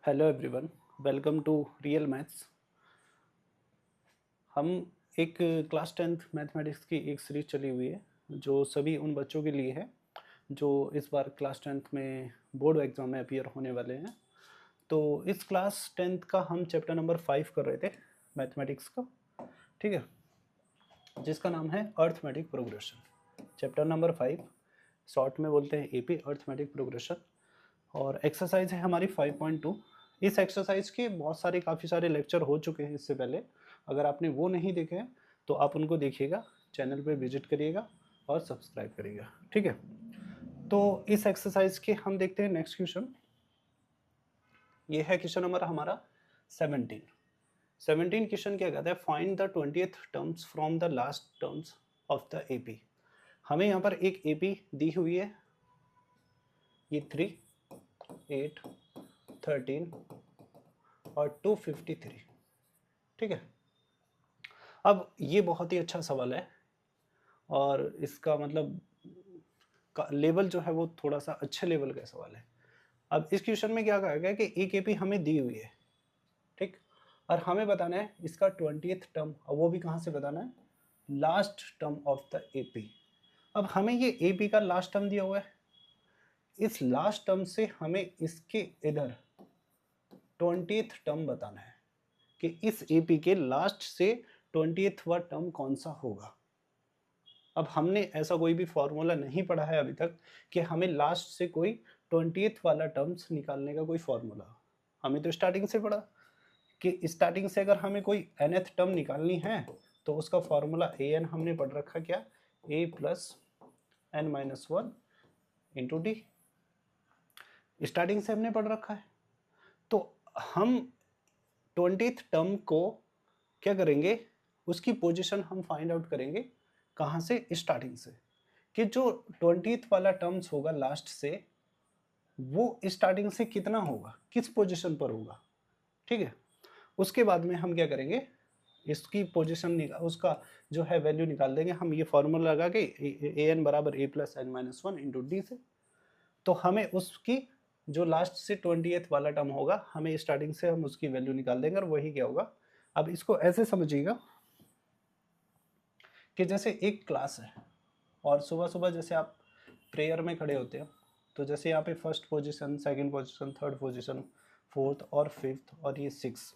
Hello everyone, welcome to real maths. हम एक class 10th mathematics की एक सीरीज चली हुई है जो सभी उन बच्चों के लिए है जो इस बार क्लास 10th में बोर्ड एग्ज़ाम में अपीयर होने वाले हैं। तो इस क्लास 10th का हम चैप्टर नंबर 5 कर रहे थे मैथमेटिक्स का, ठीक है, जिसका नाम है arithmetic progression. Chapter number 5 short में बोलते हैं एपी, अर्थमेटिक प्रोग्रेशन। और एक्सरसाइज है हमारी 5.2। इस एक्सरसाइज के बहुत सारे काफ़ी सारे लेक्चर हो चुके हैं इससे पहले। अगर आपने वो नहीं देखे हैं तो आप उनको देखिएगा, चैनल पे विजिट करिएगा और सब्सक्राइब करिएगा, ठीक है। तो इस एक्सरसाइज के हम देखते हैं नेक्स्ट क्वेश्चन। ये है क्वेश्चन नंबर हमारा 17 क्वेश्चन क्या कहता है, find the 20th terms from the last terms of the AP. हमें यहाँ पर एक एपी दी हुई है, ये 3, 8, 13 और 253, ठीक है। अब ये बहुत ही अच्छा सवाल है और इसका मतलब का लेवल जो है वो थोड़ा सा अच्छे लेवल का सवाल है। अब इस क्वेश्चन में क्या कहा गया कि एक एपी हमें दी हुई है, ठीक, और हमें बताना है इसका 20th टर्म, और वो भी कहाँ से बताना है, last term of the AP. अब हमें ये एपी का लास्ट टर्म दिया हुआ है, इस लास्ट टर्म से हमें इसके इधर 20th टर्म बताना है कि इस एपी के लास्ट से 20th टर्म कौन सा होगा। अब हमने ऐसा कोई भी फॉर्मूला नहीं पढ़ा है अभी तक कि हमें लास्ट से कोई 20th वाला टर्म्स निकालने का कोई फॉर्मूला। हमें तो स्टार्टिंग से पढ़ा कि स्टार्टिंग से अगर हमें कोई nth टर्म निकालनी है तो उसका फॉर्मूला an हमने पढ़ रखा, क्या, a plus n minus 1 into D, starting से हमने पढ़ रखा है। तो हम 20th टर्म को क्या करेंगे, उसकी पोजीशन हम फाइंड आउट करेंगे कहाँ से, स्टार्टिंग से, कि जो 20th वाला टर्म्स होगा लास्ट से वो स्टार्टिंग से कितना होगा, किस पोजीशन पर होगा, ठीक है। उसके बाद में हम क्या करेंगे, इसकी पोजीशन उसका जो है वैल्यू निकाल देंगे हम, ये फॉर्मूला लगा के ए एन बराबर A plus N minus 1 into D से। तो हमें उसकी जो लास्ट से 20th वाला टर्म होगा, हमें स्टार्टिंग से हम उसकी वैल्यू निकाल देंगे और वही क्या होगा। अब इसको ऐसे समझिएगा कि जैसे एक क्लास है और सुबह सुबह जैसे आप प्रेयर में खड़े होते हो, तो जैसे यहाँ पे first position, second position, third position, fourth और फिफ्थ और ये 6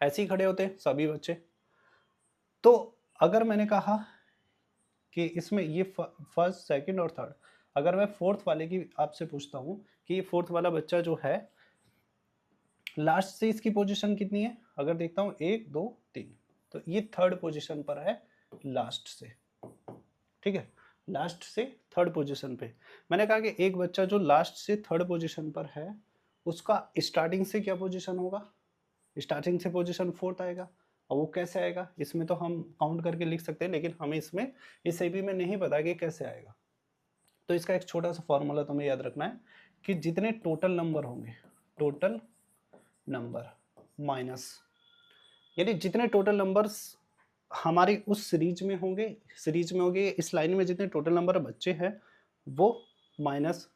ऐसे ही खड़े होते हैं सभी बच्चे। तो अगर मैंने कहा कि इसमें ये फर्स्ट, सेकंड और थर्ड, अगर मैं फोर्थ वाले की आपसे पूछता हूँ कि ये फोर्थ वाला बच्चा जो है लास्ट से इसकी पोजीशन कितनी है, अगर देखता हूँ 1 2 3, तो ये थर्ड पोजीशन पर है लास्ट से, ठीक है, लास्ट से थर्ड पोजीशन पे। मैंने कहा कि एक बच्चा जो लास्ट से थर्ड पोजीशन पर है उसका स्टार्टिंग से क्या पोजीशन होगा, स्टार्टिंग से पोजीशन फोर्थ आएगा। और वो कैसे आएगा, इसमें तो हम काउंट करके लिख सकते हैं, लेकिन हमें इसमें इस एबी में नहीं पता कि कैसे आएगा। तो इसका एक छोटा सा फॉर्मूला तुम्हें याद रखना है कि जितने टोटल नंबर होंगे, टोटल नंबर माइनस, यानी जितने टोटल नंबर्स हमारी उस सीरीज में होंगे इस लाइन में जितने टोटल नंबर बच्चे हैं वो माइनस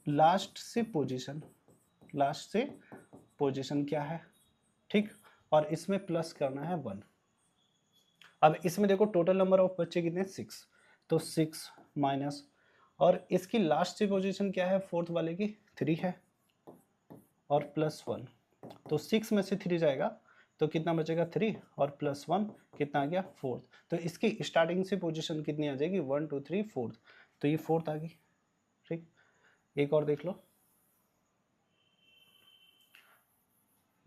लास्ट से पोजीशन क्या है, ठीक, और इसमें प्लस करना है 1। अब इसमें देखो टोटल नंबर ऑफ बच्चे कितने, 6, तो 6 माइनस, और इसकी लास्ट से पोजीशन क्या है, फोर्थ वाले की 3 है, और प्लस 1, तो 6 में से 3 जाएगा तो कितना बचेगा, 3, और प्लस 1 कितना आ गया, 4। तो इसकी स्टार्टिंग से पोजीशन कितनी आ जाएगी, 1 2 3 4, तो ये 4 आ गई, ठीक। एक और देख लो,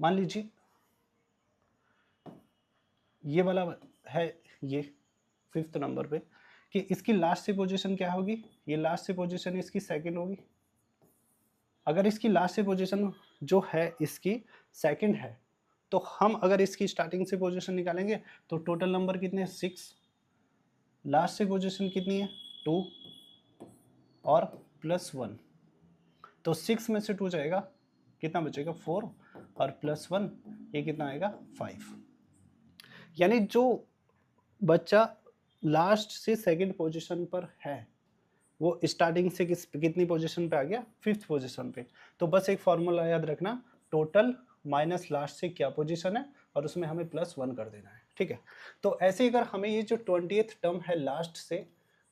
मान लीजिए ये वाला है, ये 5th नंबर पे, कि इसकी लास्ट से पोजीशन क्या होगी, ये लास्ट से पोजीशन इसकी सेकंड होगी। अगर इसकी लास्ट से पोजीशन जो है इसकी सेकंड है, तो हम अगर इसकी स्टार्टिंग से पोजीशन निकालेंगे तो टोटल नंबर कितने, 6, लास्ट से पोजीशन कितनी है, 2 और प्लस 1, तो 6 में से 2 जाएगा, कितना बचेगा, 4, और प्लस 1 ये कितना आएगा, 5। यानी जो बच्चा लास्ट से सेकंड पोजीशन पर है वो स्टार्टिंग से कितनी पोजीशन पे आ गया, 5th पोजीशन पे। तो बस एक फॉर्मूला याद रखना, टोटल माइनस लास्ट से क्या पोजीशन है और उसमें हमें +1 कर देना है, ठीक है। तो ऐसे अगर हमें ये जो 20th टर्म है लास्ट से,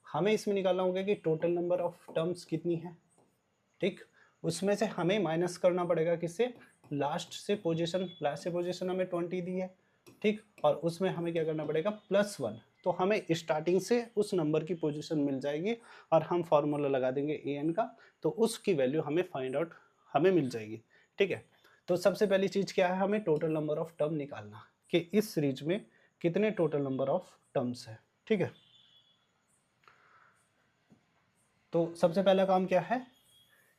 हमें इसमें निकालना होगा कि टोटल नंबर ऑफ टर्म्स कितनी है, ठीक। उसमें से हमें माइनस करना पड़ेगा किससे, लास्ट से पोजीशन, लास्ट से पोजीशन हमें 20 दी है, ठीक। और उसमें हमें क्या करना पड़ेगा, +1। तो हमें स्टार्टिंग से उस नंबर की पोजीशन मिल जाएगी और हम फार्मूला लगा देंगे an का, तो उसकी वैल्यू हमें फाइंड आउट हमें मिल जाएगी, ठीक है। तो सबसे पहली चीज़ क्या है, हमें टोटल नंबर ऑफ टर्म निकालना कि इस सीरीज में कितने टोटल नंबर ऑफ टर्म्स है, ठीक है। तो सबसे पहला काम क्या है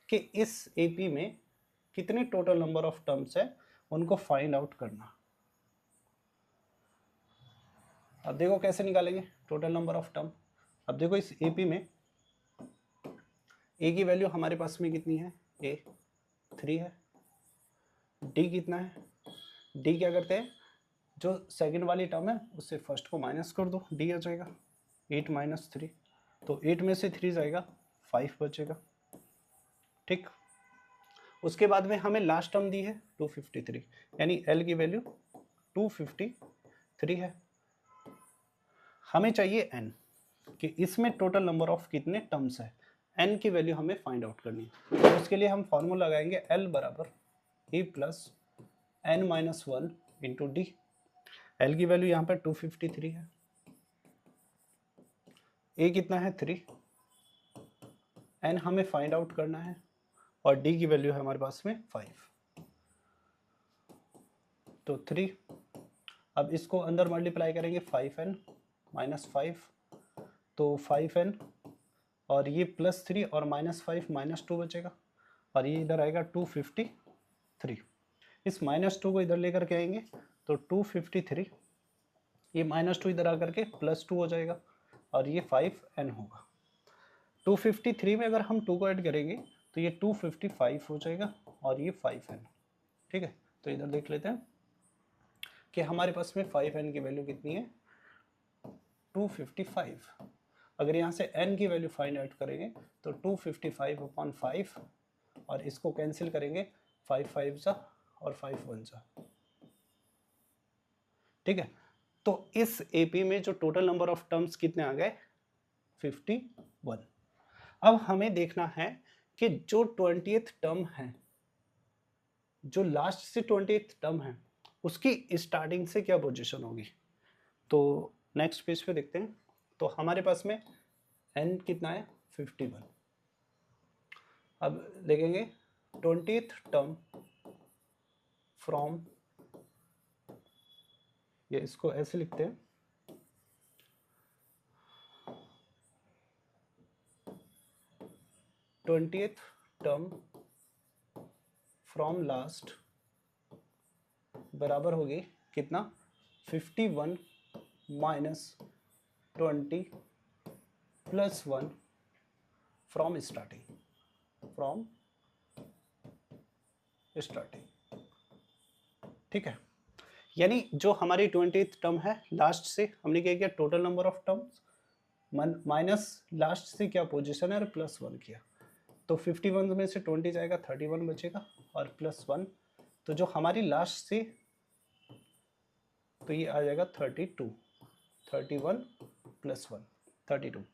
कि इस एपी में कितने टोटल नंबर ऑफ टर्म्स है उनको फाइंड आउट करना। अब देखो कैसे निकालेंगे टोटल नंबर ऑफ टर्म। अब देखो इस एपी में ए की वैल्यू हमारे पास में कितनी है, ए 3 है, डी कितना है, डी क्या करते हैं, जो सेकंड वाली टर्म है उससे फर्स्ट को माइनस कर दो, डी आ जाएगा 8 - 3, तो 8 में से 3 जाएगा 5 बचेगा, ठीक। उसके बाद में हमें लास्ट टर्म दी है 253, यानी एल की वैल्यू 253 है। हमें चाहिए एन, कि इसमें टोटल नंबर ऑफ कितने टर्म्स है, एन की वैल्यू हमें फाइंड आउट करनी है। तो उसके लिए हम फॉर्मूला लगाएंगे एल बराबर A plus N minus 1 into D. L की वैल्यू यहाँ पर 253 है, ए कितना है 3, एन हमें फाइंड आउट करना है और डी की वैल्यू है हमारे पास में 5, तो 3। अब इसको अंदर मल्टीप्लाई करेंगे 5n माइनस 5, तो 5n और ये +3 और -5 -2 बचेगा और ये इधर आएगा 253। इस -2 को इधर लेकर के आएंगे तो 253, ये -2 इधर आकर के +2 हो जाएगा और ये 5n होगा। 253 में अगर हम 2 को ऐड करेंगे तो ये 255 हो जाएगा और ये 5n, ठीक है। तो इधर देख लेते हैं कि हमारे पास में 5n की वैल्यू कितनी है, 255। अगर यहाँ से n की वैल्यू फाइंड आउट करेंगे तो 255/5 और इसको कैंसिल करेंगे 5 5 जा और 5 1 जा, ठीक है। तो इस एपी में जो टोटल नंबर ऑफ टर्म्स कितने आ गए, 51। अब हमें देखना है कि जो 20th टर्म है, जो लास्ट से 20th टर्म है, उसकी स्टार्टिंग से क्या पोजीशन होगी। तो नेक्स्ट पेज पे देखते हैं। तो हमारे पास में n कितना है, 51। अब देखेंगे 20th टर्म फ्रॉम, ये इसको ऐसे लिखते हैं, ट्वेंटिएथ टर्म फ्रॉम लास्ट बराबर होगी कितना, 51 minus 20 plus 1 from starting, from starting, ठीक है। यानी जो हमारी 20th टर्म है लास्ट से, हमने क्या किया, total number of terms minus last से क्या पोजीशन है और +1 किया, तो 51 में से 20 जाएगा 31 बचेगा और +1, तो जो हमारी लास्ट से, तो ये आ जाएगा 32, 31 + 1 32।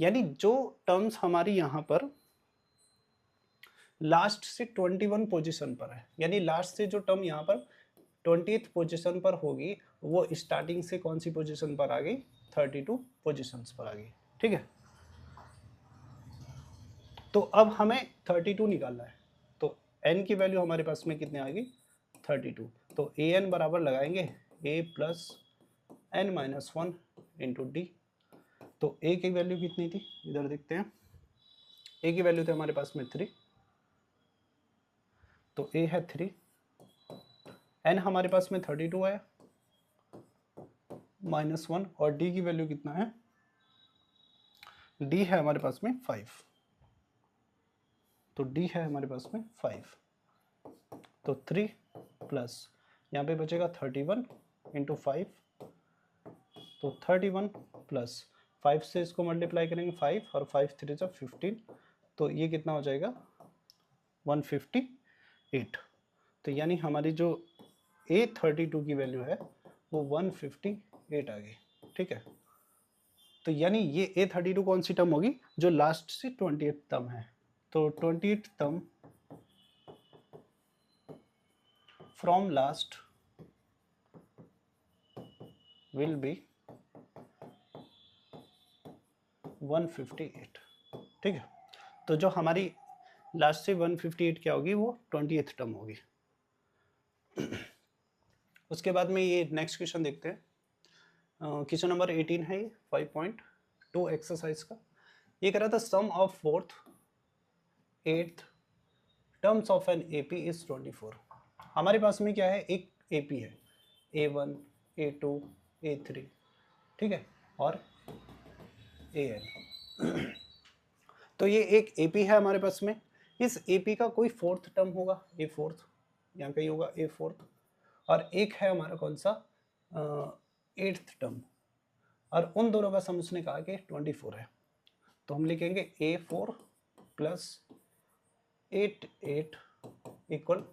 यानी जो टर्म्स हमारी यहाँ पर लास्ट से 21 पोजीशन पर है, यानी लास्ट से जो टर्म यहाँ पर 20th पोजीशन पर होगी वो स्टार्टिंग से कौन सी पोजीशन पर आ गई, 32 पोजीशंस पर आ गई, ठीक है। तो अब हमें 32 निकालना है, तो n की वैल्यू हमारे पास में कितने आ गई, 32। तो an बराबर लगाएंगे a plus n minus 1 into D. तो a की वैल्यू कितनी थी, इधर देखते हैं, a की वैल्यू थी हमारे पास में 3, तो a है 3, n हमारे पास में 32 है -1 और d की वैल्यू कितना है, d है हमारे पास में 5, तो d है हमारे पास में 5, तो 3 प्लस यहाँ पे बचेगा 31 इंटू 5, तो 31 प्लस 5 से इसको मल्टीप्लाई करेंगे 5 और 5 3 जा 15, तो ये कितना हो जाएगा 158। तो यानी हमारी जो A32 की वैल्यू है वो 158 आ गई। ठीक है, तो यानी ये A32 कौन सी टर्म होगी, जो लास्ट से 20th टर्म है। तो 20th term from last will be 158। ठीक है, तो जो हमारी लास्ट से 158 क्या होगी, वो 20th टर्म होगी। उसके बाद में ये नेक्स्ट क्वेश्चन देखते हैं। क्वेश्चन नंबर 18 है, 5.2 एक्सरसाइज का। ये कह रहा था sum of 4th 8th terms of N AP is 24। हमारे पास में क्या है, एक एपी है A1 A2 A3, ठीक है, और AN। तो ये एक एपी है हमारे पास में। इस एपी का कोई 4th टर्म होगा, A4, यहाँ कहीं होगा A4, और एक है हमारा कौन सा 8th टर्म, और उन दोनों का सम उसने कहा कि 24 है। तो हम लिखेंगे A4 प्लस 8 8 इक्वल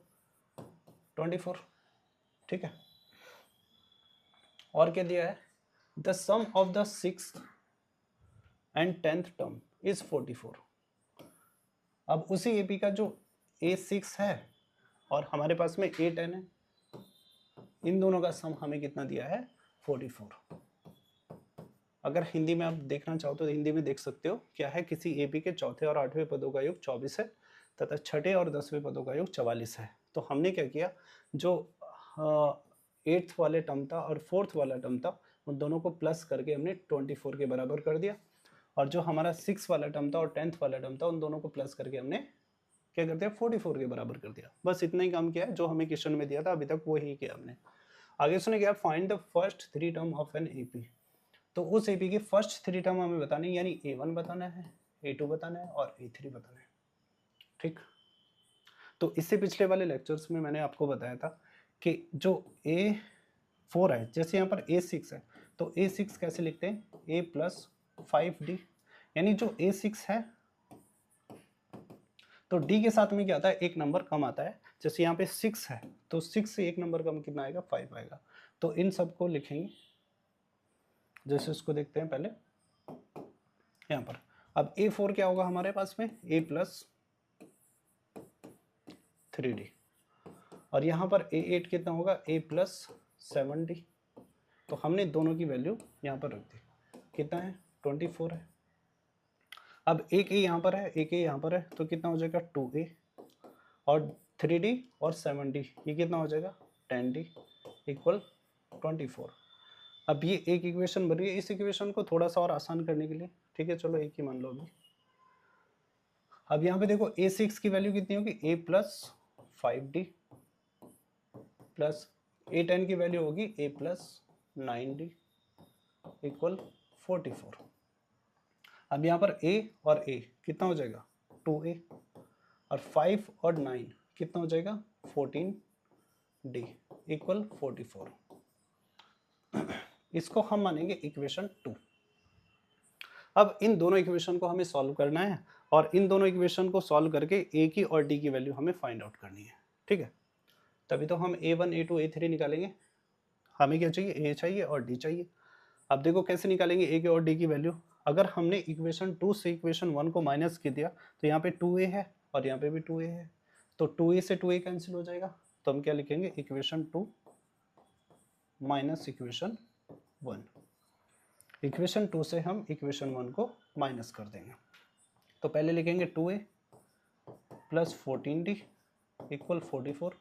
24। ठीक है, और क्या दिया है, the sum of the 6th and 10th term is 44। अब उसी एपी का जो A6 है और हमारे पास में A10 है, इन दोनों का सम हमें कितना दिया है, 44। अगर हिंदी में आप देखना चाहो तो हिंदी में देख सकते हो, क्या है, किसी एपी के चौथे और 8वें पदों का योग 24 है तथा छठे और 10वें पदों का योग 44 है। तो हमने क्या किया, जो 8th वाले टर्म था और 4th वाला टर्म था, उन दोनों को प्लस करके हमने 24 के बराबर कर दिया, और जो हमारा 6 वाला टर्म था और 10th वाला टर्म था, उन दोनों को प्लस करके हमने क्या कर दिया, 44 के बराबर कर दिया। बस इतना ही काम किया है, जो हमें क्वेश्चन में दिया था अभी तक वही किया हमने। आगे उसने क्या, find the first 3 term of N AP. तो उस एपी के फर्स्ट 3 टर्म हमें बताने, यानी A1 बताना है, A2 बताना है और A3 बताना है। ठीक, तो इससे पिछले वाले लेक्चर्स में मैंने आपको बताया था कि जो A4 है, जैसे यहाँ पर A6 है, तो A6 कैसे लिखते हैं, A प्लस 5D, यानी जो A6 है तो D के साथ में क्या आता है, एक नंबर कम आता है। जैसे यहाँ पे 6 है तो 6 से एक नंबर कम कितना आएगा, 5 आएगा। तो इन सबको लिखेंगे, जैसे इसको देखते हैं पहले यहाँ पर। अब A4 क्या होगा हमारे पास में, A प्लस 3D, और यहाँ पर A8 कितना होगा, A प्लस 7D। तो हमने दोनों की वैल्यू यहाँ पर रख दी, कितना है, 24 है। अब एक A यहाँ पर है, एक A यहाँ पर है, तो कितना हो जाएगा 2A, और 3D और 7D ये कितना हो जाएगा 10D इक्वल 24। अब ये एक इक्वेशन बन गई। इस इक्वेशन को थोड़ा सा और आसान करने के लिए, ठीक है, चलो एक ही मान लो अभी। अब यहाँ पे देखो A6 की वैल्यू कितनी होगी, A plus 5D plus A10 की वैल्यू होगी A प्लस 9D इक्वल 44। अब यहाँ पर A और A कितना हो जाएगा 2A, और 5 और 9 कितना हो जाएगा 14D इक्वल 44। इसको हम मानेंगे इक्वेशन 2। अब इन दोनों इक्वेशन को हमें सॉल्व करना है, और इन दोनों इक्वेशन को सॉल्व करके A की और D की वैल्यू हमें फाइंड आउट करनी है। ठीक है, तभी तो हम A1 A2 A3 निकालेंगे। हमें क्या चाहिए, A चाहिए और D चाहिए। अब देखो कैसे निकालेंगे A के और D की वैल्यू। अगर हमने इक्वेशन 2 से इक्वेशन 1 को माइनस कर दिया तो यहाँ पे 2A है और यहाँ पे भी 2A है, तो 2A से 2A कैंसिल हो जाएगा। तो हम क्या लिखेंगे, इक्वेशन 2 माइनस इक्वेशन 1। इक्वेशन 2 से हम इक्वेशन 1 को माइनस कर देंगे। तो पहले लिखेंगे 2A plus 14D equal 44।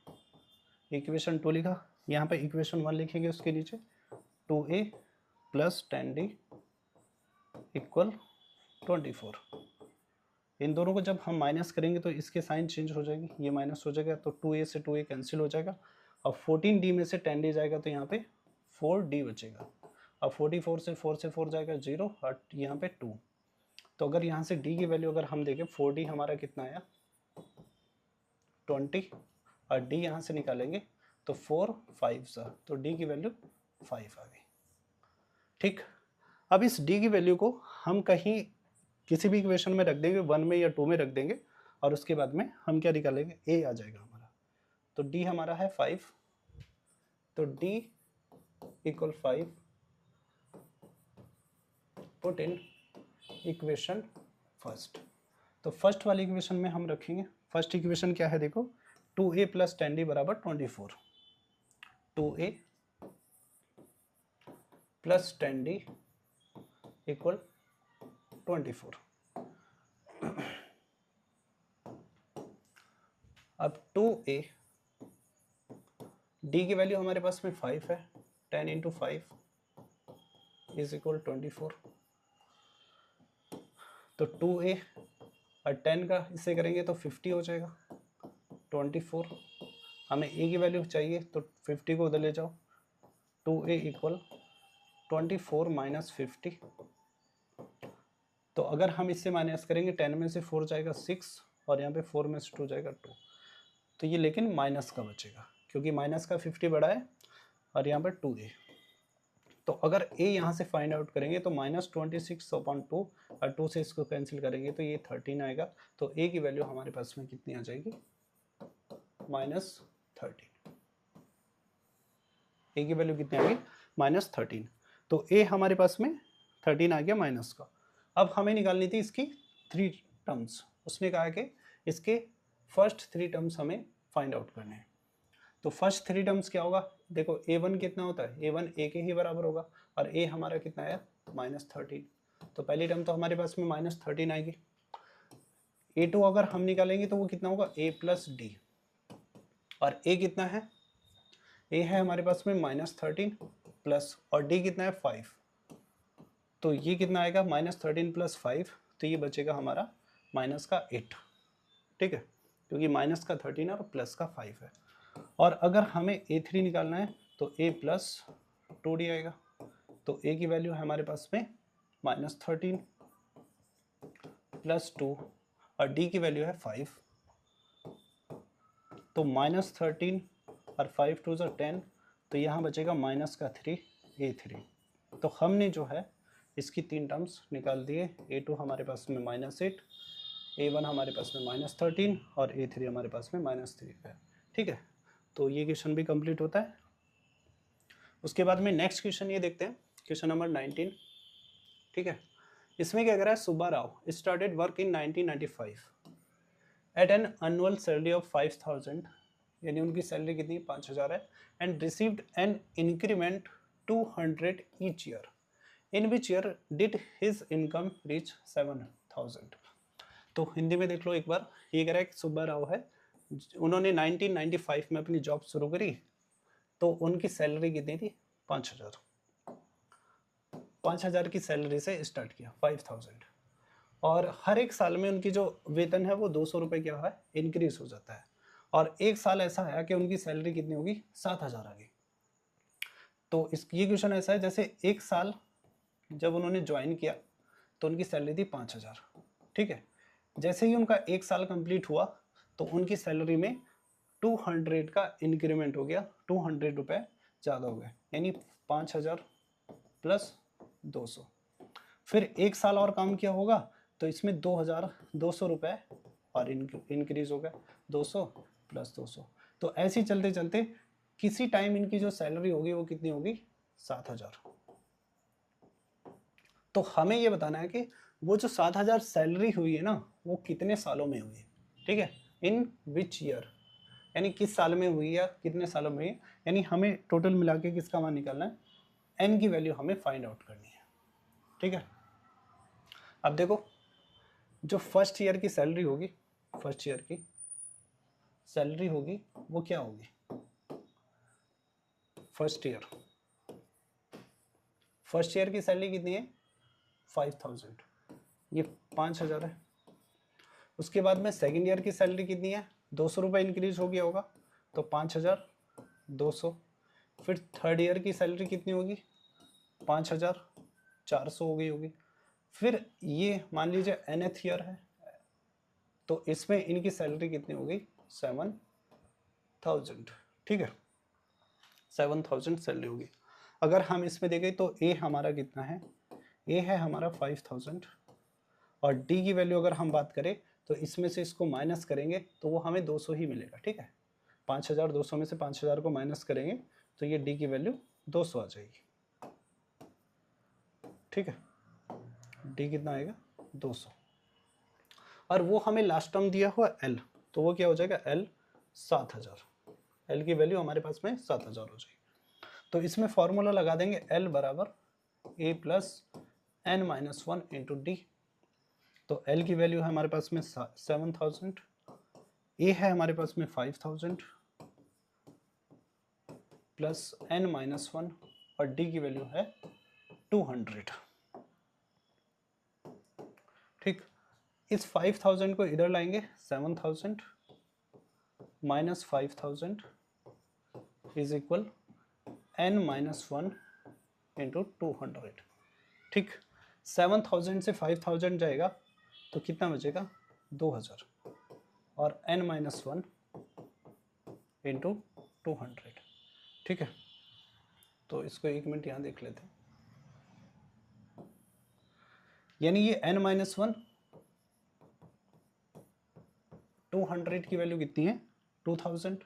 Equation 2 लिखा, यहाँ पे इक्वेशन 1 लिखेंगे उसके नीचे 2A प्लस 10D इक्वल 24। इन दोनों को जब हम माइनस करेंगे तो इसके साइन चेंज हो जाएंगे, ये माइनस हो जाएगा तो 2A से 2A कैंसिल हो जाएगा, और 14D में से 10D जाएगा तो यहाँ पे 4D बचेगा। अब 44 से 4 से 4 जाएगा 0 और यहाँ पे 2। तो अगर यहाँ से D की वैल्यू अगर हम देखें 4D हमारा कितना आया 20, और D यहाँ से निकालेंगे तो 4 5 सा, तो D की वैल्यू 5 आ गई। ठीक, अब इस डी की वैल्यू को हम कहीं किसी भी इक्वेशन में रख देंगे, 1 में या 2 में रख देंगे, और उसके बाद में हम क्या निकालेंगे, ए आ जाएगा हमारा। तो डी हमारा है 5, तो D equal 5 put in equation first. तो फर्स्ट वाली इक्वेशन में हम रखेंगे, फर्स्ट इक्वेशन क्या है देखो, 2a प्लस 10d बराबर 24, 2a प्लस 10d इक्वल 24। अब 2a, d की वैल्यू हमारे पास में 5 है, 10 इंटू 5 इज इक्वल 24। तो 2a और 10 का इससे करेंगे तो 50 हो जाएगा, 24। हमें a की वैल्यू चाहिए तो 50 को उधर ले जाओ, 2a इक्वल 24 माइनस 50। तो अगर हम इससे माइनस करेंगे, 10 में से 4 जाएगा 6, और यहाँ पे 4 में से 2 जाएगा 2। तो ये लेकिन माइनस का बचेगा, क्योंकि माइनस का 50 बड़ा है, और यहाँ पर 2a। तो अगर a यहाँ से फाइंड आउट करेंगे तो -26/2, और 2 से इसको कैंसिल करेंगे तो ये 13 आएगा। तो a की वैल्यू हमारे पास में कितनी आ जाएगी, -13। a की वैल्यू कितनी आ गई, -13। तो a हमारे पास में 13 आ गया माइनस का। अब हमें निकालनी थी इसकी 3 टर्म्स। उसने कहा कि इसके फर्स्ट 3 टर्म्स हमें फाइंड आउट करने हैं। तो फर्स्ट 3 टर्म्स क्या होगा, देखो a1 कितना होता है, a1 a के ही बराबर होगा, और a हमारा कितना आया, -13। तो पहली टर्म तो हमारे पास में -13 आएगी। a2 अगर हम निकालेंगे तो वो कितना होगा, a प्लस डी, और a कितना है, a है हमारे पास में -13 प्लस, और d कितना है 5। तो ये कितना आएगा, -13 प्लस 5, तो ये बचेगा हमारा माइनस का 8, ठीक है, क्योंकि माइनस का 13 और प्लस का 5 है। और अगर हमें a3 निकालना है तो a प्लस 2d आएगा। तो a की वैल्यू है हमारे पास में -13 प्लस 2, और d की वैल्यू है 5। तो -13 और 5 2 10, तो यहाँ बचेगा माइनस का 3 a3। तो हमने जो है इसकी 3 टर्म्स निकाल दिए, a2 हमारे पास में -8, a1 हमारे पास में -13, और a3 हमारे पास में -3 है, ठीक है। तो ये क्वेश्चन भी कंप्लीट होता है। उसके बाद में नेक्स्ट क्वेश्चन ये देखते हैं, क्वेश्चन नंबर 19, ठीक है। इसमें क्या कह रहा है, Subba Rao started work in 1995 at an annual salary of 5000, यानी उनकी सैलरी कितनी, 5000 है, and received an increment 200 each year, in which year did his income reach 7000। तो हिंदी में देख लो एक बार, ये कह रहा है कि सुब्बा राव है, उन्होंने 1995 में अपनी जॉब शुरू करी, तो उनकी सैलरी कितनी थी, 5000 की सैलरी से स्टार्ट किया, 5000, और हर एक साल में उनकी जो वेतन है वो 200 रुपये क्या है, इंक्रीज हो जाता है। और एक साल ऐसा आया कि उनकी सैलरी कितनी होगी, 7000 आ गई। तो इस ये क्वेश्चन ऐसा है, जैसे एक साल जब उन्होंने ज्वाइन किया तो उनकी सैलरी थी 5000, ठीक है। जैसे ही उनका एक साल कंप्लीट हुआ तो उनकी सैलरी में 200 का इंक्रीमेंट हो गया, 200 रुपये ज़्यादा हो गए, यानी 5000 प्लस 200। फिर एक साल और काम किया होगा तो इसमें 2200 रुपये और इंक्रीज हो गया, 200 प्लस 200। तो ऐसे ही चलते चलते किसी टाइम इनकी जो सैलरी होगी वो कितनी होगी, 7000। तो हमें ये बताना है कि वो जो 7000 सैलरी हुई है ना, वो कितने सालों में हुई है, ठीक है, इन विच ईयर, यानी किस साल में हुई या कितने सालों में हुई, यानी हमें टोटल मिला के किसका मान निकालना है, एन की वैल्यू हमें फाइंड आउट करनी है, ठीक है। अब देखो, जो फर्स्ट ईयर की सैलरी होगी, फर्स्ट ईयर की सैलरी होगी वो क्या होगी, फर्स्ट ईयर की सैलरी कितनी है, 5000, ये 5000 है। उसके बाद में सेकेंड ईयर की सैलरी कितनी है, 200 रुपये इंक्रीज हो गया होगा, तो 5200। फिर थर्ड ईयर की सैलरी कितनी होगी, 5400 हो गई होगी। फिर ये मान लीजिए nth ईयर है, तो इसमें इनकी सैलरी कितनी होगी, 7000, ठीक है, 7000 सैलरी होगी। अगर हम इसमें देखें तो ए हमारा कितना है, ए है हमारा 5000 और डी की वैल्यू अगर हम बात करें तो इसमें से इसको माइनस करेंगे तो वो हमें 200 ही मिलेगा, ठीक है। 5200 में से 5000 को माइनस करेंगे तो ये डी की वैल्यू 200 आ जाएगी, ठीक है। डी कितना आएगा 200 और वो हमें लास्ट टर्म दिया हुआ एल, तो वो क्या हो जाएगा एल 7000, एल की वैल्यू हमारे पास में 7000 हो जाएगी। तो इसमें फॉर्मूला लगा देंगे एल बराबर A plus N minus 1 into D. तो एल की वैल्यू है हमारे पास में 7000, ए है हमारे पास में 5000 प्लस एन माइनस 1 और डी की वैल्यू है 200, ठीक। इस 5000 को इधर लाएंगे, 7000 minus 5000 is equal n minus 1 into 200, ठीक। 7000 से 5000 जाएगा तो कितना बचेगा 2000 और n माइनस 1 इंटू 200, ठीक है। तो इसको 1 मिनट यहाँ देख लेते हैं। यानी ये n माइनस 1 200 की वैल्यू कितनी है 2000।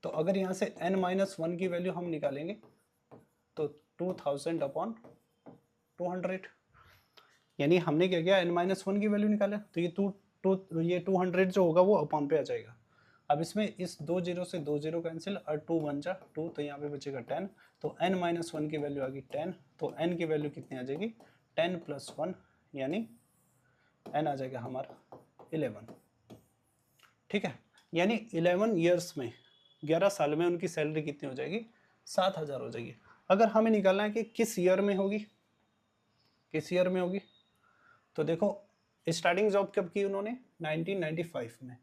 तो अगर यहाँ से n माइनस 1 की वैल्यू हम निकालेंगे तो 2000 अपॉन 200, यानी हमने क्या किया n माइनस 1 की वैल्यू निकाला तो ये 200 जो होगा वो अपॉन पे आ जाएगा। अब इसमें इस 2 जीरो से 2 जीरो कैंसिल और 2 बन जा 2, तो यहाँ पे बचेगा 10। तो n माइनस 1 की वैल्यू आ गई 10, तो n की वैल्यू कितनी आ जाएगी 10 प्लस 1, यानी n आ जाएगा हमारा 11, ठीक है। यानी 11 ईयर्स में 11 साल में उनकी सैलरी कितनी हो जाएगी 7000 हो जाएगी। अगर हमें निकालना है कि किस ईयर में होगी, किस ईयर में होगी, तो देखो स्टार्टिंग जॉब कब की उन्होंने 1995 में,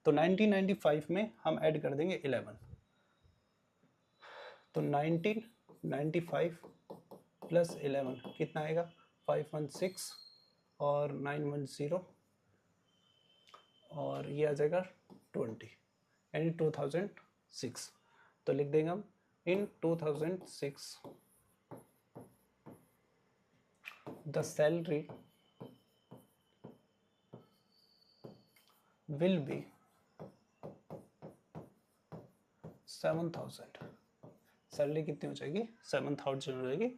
तो 1995 में हम ऐड कर देंगे 11, तो 1995 प्लस 11 कितना आएगा 516 और 910 और ये आ जाएगा 20, यानी 2006। तो लिख देंगे हम इन 2006 the salary will be 7000, salary कितनी हो जाएगी 7000 हो जाएगी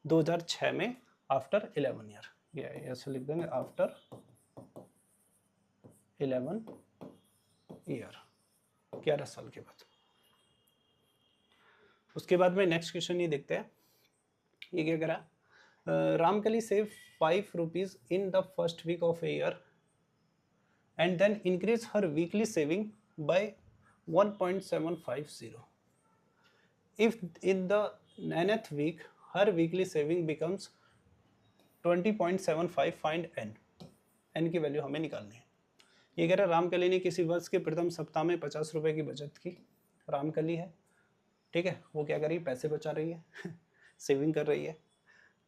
2006 में आफ्टर 11 ईयर, ये ऐसे लिख देंगे आफ्टर 11 ईयर, 11 साल के बाद। उसके बाद में नेक्स्ट क्वेश्चन ये देखते हैं, ये क्या करा, Ramkali save 5 rupees in the first week of a year and then increase her weekly saving by 1.750. If in the nth week her weekly saving becomes 20.75, find n, n की वैल्यू हमें निकालनी है। ये कह रहा है रामकली ने किसी वर्ष के प्रथम सप्ताह में 50 रुपए की बचत की, रामकली है, ठीक है, वो क्या कर रही है पैसे बचा रही है सेविंग कर रही है।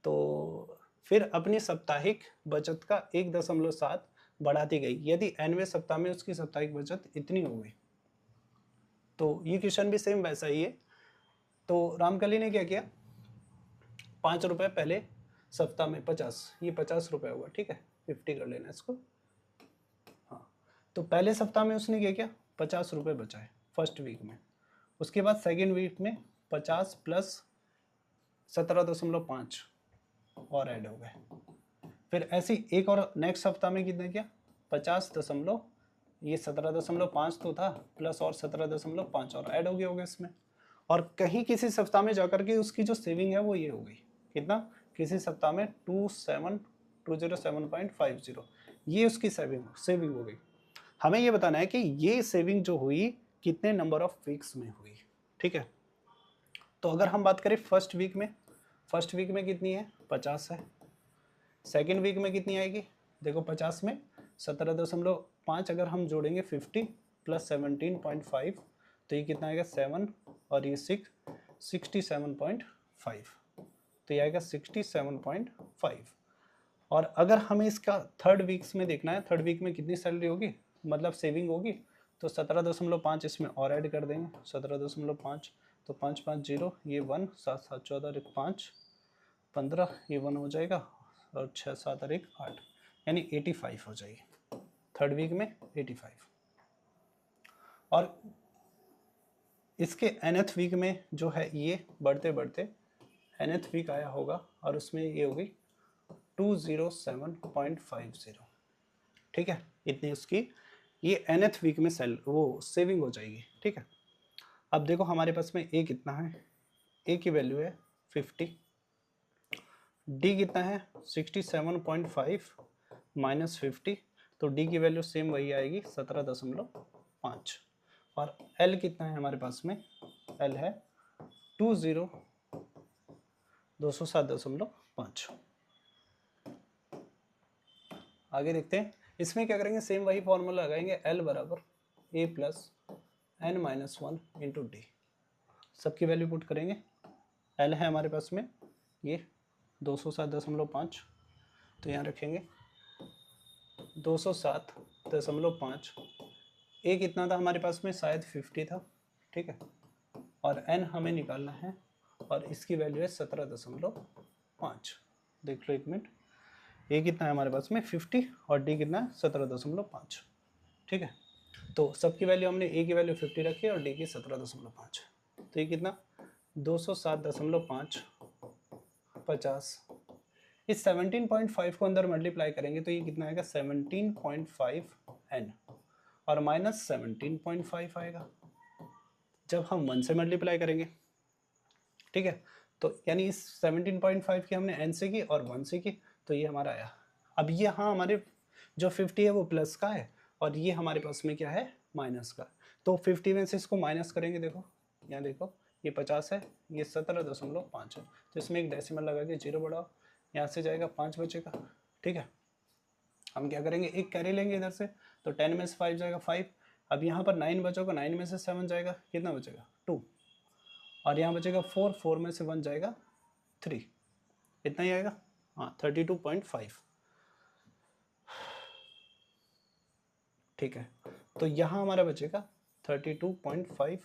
तो फिर अपनी साप्ताहिक बचत का 1.7 बढ़ाती गई, यदि nवें सप्ताह में उसकी साप्ताहिक बचत इतनी हो गई। तो ये क्वेश्चन भी सेम वैसा ही है। तो रामकली ने क्या किया 5 रुपए पहले सप्ताह में 50, ये 50 रुपए होगा, ठीक है 50 कर लेना इसको, हाँ। तो पहले सप्ताह में उसने क्या किया 50 रुपए बचाए फर्स्ट वीक में, उसके बाद सेकेंड वीक में 50 प्लस 17.5 और ऐड हो गए, फिर ऐसे एक और नेक्स्ट सप्ताह में कितना किया 50 दशमलव, ये 17.5 तो था प्लस और 17.5 और ऐड हो गया होगा इसमें, और कहीं किसी सप्ताह में जाकर के उसकी जो सेविंग है वो ये हो गई कितना, किसी सप्ताह में 207.50, ये उसकी सेविंग हो गई। हमें ये बताना है कि ये सेविंग जो हुई कितने नंबर ऑफ वीक्स में हुई, ठीक है। तो अगर हम बात करें फर्स्ट वीक में कितनी है 50 है, सेकेंड वीक में कितनी आएगी देखो 50 में 17.5 अगर हम जोड़ेंगे 50 प्लस 17.5 तो ये कितना आएगा 7 और ये 6 67.5, तो ये आएगा 67.5। और अगर हमें इसका थर्ड वीक्स में देखना है, थर्ड वीक में कितनी सैलरी होगी मतलब सेविंग होगी, तो 17.5 इसमें और ऐड कर देंगे 17.5, तो 5 5 0 ये 1 7 7 14 5 15, ये 1 हो जाएगा, और 6 7 और 1 8, यानी 85 हो जाएगी। थर्ड वीक में 85। और इसके nth वीक में जो है ये बढ़ते बढ़ते nth वीक आया होगा, और उसमें ये होगी 207.50। ठीक है, इतनी उसकी ये nth वीक में वो सेविंग हो जाएगी। ठीक है, अब देखो हमारे पास में ए कितना है, ए की वैल्यू है 50, डी कितना है 67.5 माइनस 50, तो डी की वैल्यू सेम वही आएगी 17.5, और एल कितना है हमारे पास में, एल है 207.5। आगे देखते हैं, इसमें क्या करेंगे, सेम वही फॉर्मूला लगाएंगे, एल बराबर A plus N minus 1 into D. सबकी वैल्यू पुट करेंगे, एल है हमारे पास में ये 207.5, तो यहाँ रखेंगे 207.5, ए कितना था हमारे पास में, शायद 50 था। ठीक है, और एन हमें निकालना है, और इसकी वैल्यू है 17.5। देख लो एक मिनट, ए कितना है हमारे पास में 50, और डी कितना है 17.5। ठीक है, तो सबकी वैल्यू हमने ए की वैल्यू 50 रखी और डी की 17.5, तो ये कितना 207.5 50, इस 17.5 को अंदर मल्टीप्लाई करेंगे तो ये कितना आएगा 17.5 n, और माइनस 17.5 आएगा जब हम 1 से मल्टीप्लाई करेंगे। ठीक है, तो यानी इस 17.5 की हमने n से की और 1 से की, तो ये हमारा आया। अब ये हाँ हमारे जो 50 है वो प्लस का है, और ये हमारे पास में क्या है माइनस का, तो 50 में से इसको माइनस करेंगे, देखो यहाँ देखो ये 50 है, ये 17.5 है, तो इसमें एक डेसिमल लगा के 0 बढ़ाओ, यहाँ से जाएगा 5 बचेगा। ठीक है, हम क्या करेंगे, एक कैरी लेंगे इधर से, तो 10 में से 5 जाएगा 5, अब यहाँ पर 9 बचोगा, 9 में से 7 जाएगा, कितना बचेगा 2, और यहाँ बचेगा 4, 4 में से 1 जाएगा 3, इतना ही आएगा, हाँ 32.5। ठीक है, तो यहाँ हमारा बचेगा 32.5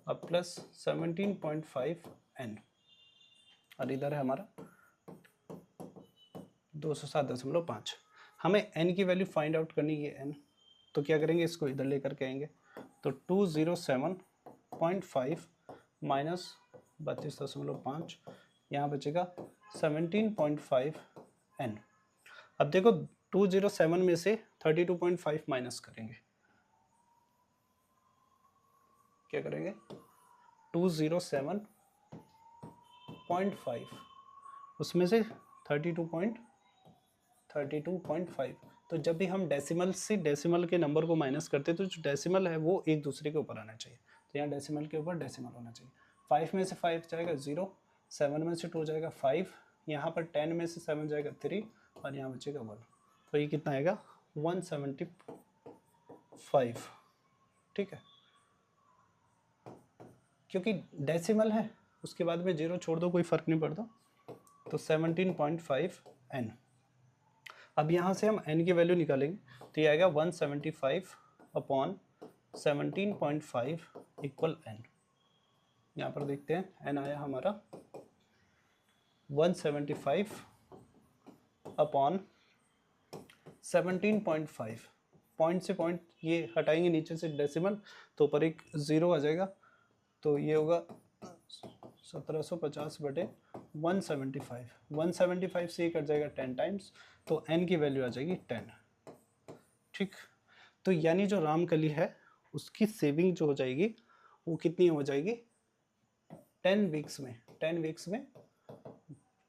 अब प्लस 17.5 n, और इधर है हमारा 207.5। हमें n की वैल्यू फाइंड आउट करनी है n, तो क्या करेंगे, इसको इधर लेकर के आएंगे, तो 207.5 माइनस 32.5, यहाँ बचेगा 17.5 n। अब देखो 207 में से 32.5 माइनस करेंगे, क्या करेंगे 207.5 उसमें से 32.5, तो जब भी हम डेसिमल से डेसिमल के नंबर को माइनस करते हैं तो जो डेसिमल है वो एक दूसरे के ऊपर आना चाहिए, तो यहाँ डेसिमल के ऊपर डेसिमल होना चाहिए। 5 में से 5 जाएगा 0, 7 में से 2 जाएगा 5, यहाँ पर 10 में से 7 जाएगा 3, और यहाँ बचेगा 1, तो ये कितना आएगा 175। ठीक है, क्योंकि डेसिमल है उसके बाद में 0 छोड़ दो, कोई फ़र्क नहीं पड़ता, तो 17.5 n। अब यहाँ से हम n की वैल्यू निकालेंगे, तो ये आएगा 175 अपॉन 17.5 इक्वल n। यहाँ पर देखते हैं n आया हमारा 175 अपॉन 17.5, पॉइंट से पॉइंट ये हटाएंगे नीचे से डेसिमल, तो ऊपर एक 0 आ जाएगा, तो ये होगा 1750 बटे 175, 175 से ये कट जाएगा 10 टाइम्स, तो n की वैल्यू आ जाएगी 10। ठीक, तो यानी जो रामकली है उसकी सेविंग जो हो जाएगी वो कितनी हो जाएगी 10 वीक्स में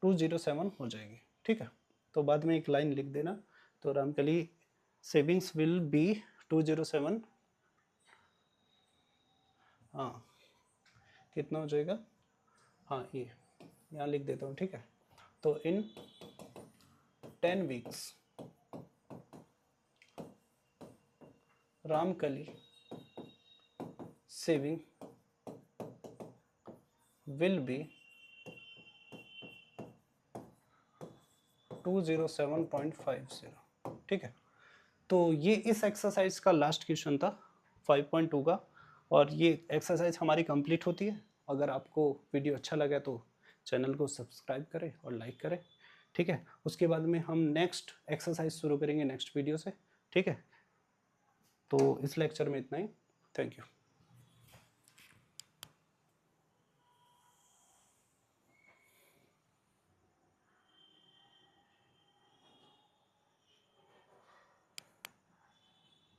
207 हो जाएगी। ठीक है, तो बाद में एक लाइन लिख देना, तो रामकली सेविंग्स विल बी 207, हाँ कितना हो जाएगा, हाँ ये यहाँ लिख देता हूँ। ठीक है, तो इन 10 weeks Ramkali saving will be 207.50। ठीक है, तो ये इस एक्सरसाइज का लास्ट क्वेश्चन था 5.2 का, और ये एक्सरसाइज हमारी कंप्लीट होती है। अगर आपको वीडियो अच्छा लगा तो चैनल को सब्सक्राइब करें और लाइक करें, ठीक है। उसके बाद में हम नेक्स्ट एक्सरसाइज शुरू करेंगे नेक्स्ट वीडियो से, ठीक है। तो इस लेक्चर में इतना ही, थैंक यू।